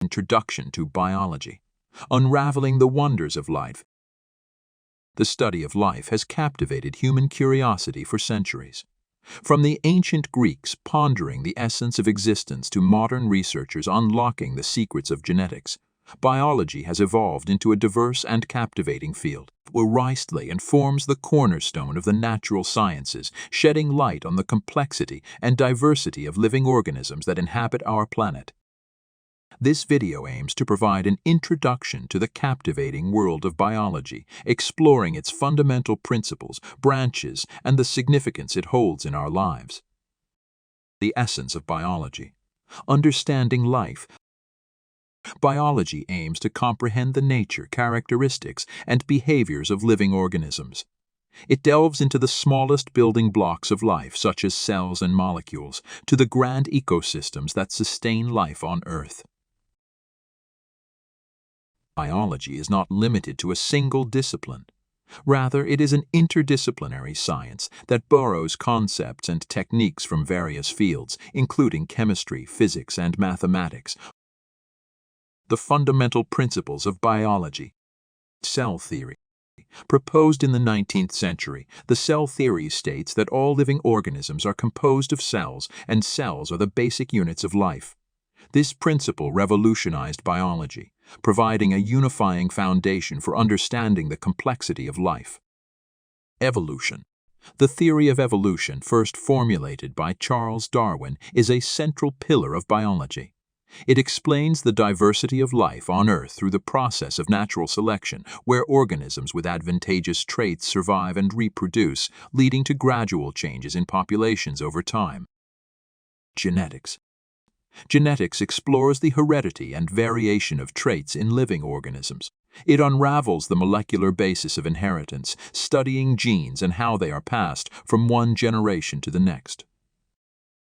Introduction to Biology. Unraveling the wonders of life. The study of life has captivated human curiosity for centuries. From the ancient Greeks pondering the essence of existence to modern researchers unlocking the secrets of genetics, biology has evolved into a diverse and captivating field. Aristely and forms the cornerstone of the natural sciences, shedding light on the complexity and diversity of living organisms that inhabit our planet. This video aims to provide an introduction to the captivating world of biology, exploring its fundamental principles, branches, and the significance it holds in our lives. The essence of biology. Understanding life. Biology aims to comprehend the nature, characteristics, and behaviors of living organisms. It delves into the smallest building blocks of life, such as cells and molecules, to the grand ecosystems that sustain life on Earth. Biology is not limited to a single discipline. Rather, it is an interdisciplinary science that borrows concepts and techniques from various fields, including chemistry, physics, and mathematics. The fundamental principles of biology. Cell theory. Proposed in the 19th century, the cell theory states that all living organisms are composed of cells, and cells are the basic units of life. This principle revolutionized biology, providing a unifying foundation for understanding the complexity of life. Evolution. The theory of evolution, first formulated by Charles Darwin, is a central pillar of biology. It explains the diversity of life on Earth through the process of natural selection, where organisms with advantageous traits survive and reproduce, leading to gradual changes in populations over time. Genetics. Genetics explores the heredity and variation of traits in living organisms. It unravels the molecular basis of inheritance, studying genes and how they are passed from one generation to the next.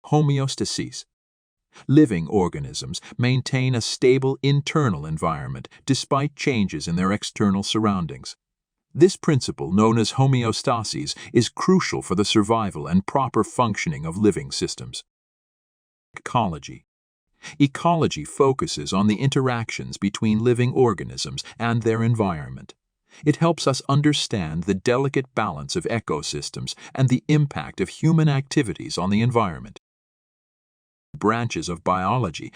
Homeostasis. Living organisms maintain a stable internal environment despite changes in their external surroundings. This principle, known as homeostasis, is crucial for the survival and proper functioning of living systems. Ecology. Ecology focuses on the interactions between living organisms and their environment. It helps us understand the delicate balance of ecosystems and the impact of human activities on the environment. Branches of biology.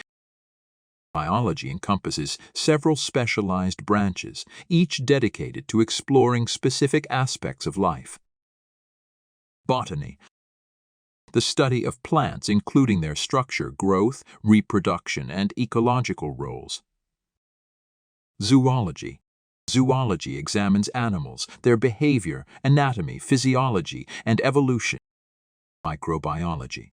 Biology encompasses several specialized branches, each dedicated to exploring specific aspects of life. Botany. The study of plants, including their structure, growth, reproduction, and ecological roles. Zoology. Zoology examines animals, their behavior, anatomy, physiology, and evolution. Microbiology.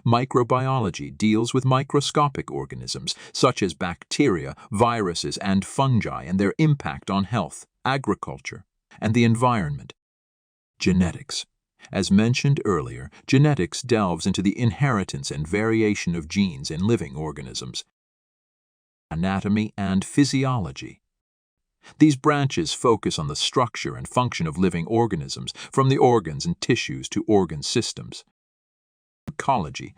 Microbiology deals with microscopic organisms, such as bacteria, viruses, and fungi, and their impact on health, agriculture, and the environment. Genetics. As mentioned earlier, genetics delves into the inheritance and variation of genes in living organisms. Anatomy and physiology. These branches focus on the structure and function of living organisms, from the organs and tissues to organ systems. Ecology.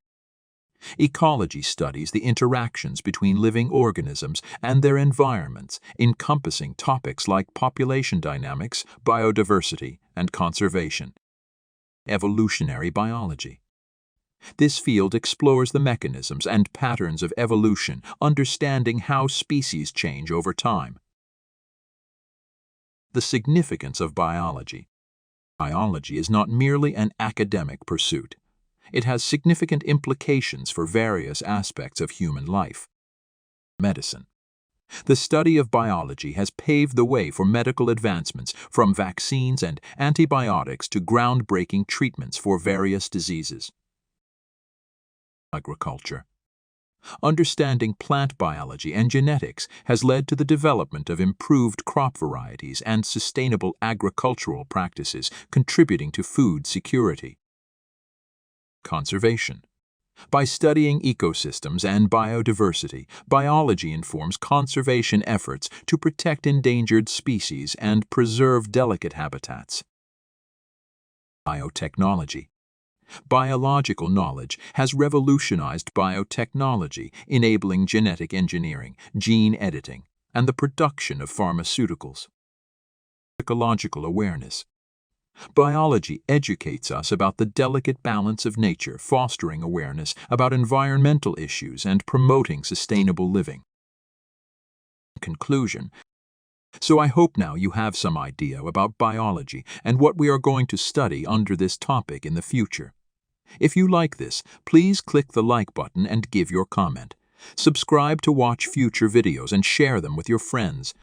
Ecology studies the interactions between living organisms and their environments, encompassing topics like population dynamics, biodiversity, and conservation. Evolutionary biology. This field explores the mechanisms and patterns of evolution, understanding how species change over time. The significance of biology. Biology is not merely an academic pursuit. It has significant implications for various aspects of human life. Medicine. The study of biology has paved the way for medical advancements, from vaccines and antibiotics to groundbreaking treatments for various diseases. Agriculture. Understanding plant biology and genetics has led to the development of improved crop varieties and sustainable agricultural practices, contributing to food security. Conservation. By studying ecosystems and biodiversity, biology informs conservation efforts to protect endangered species and preserve delicate habitats. Biotechnology. Biological knowledge has revolutionized biotechnology, enabling genetic engineering, gene editing, and the production of pharmaceuticals. Ecological awareness. Biology educates us about the delicate balance of nature, fostering awareness about environmental issues and promoting sustainable living. Conclusion. So I hope now you have some idea about biology and what we are going to study under this topic in the future. If you like this, please click the like button and give your comment. Subscribe to watch future videos and share them with your friends.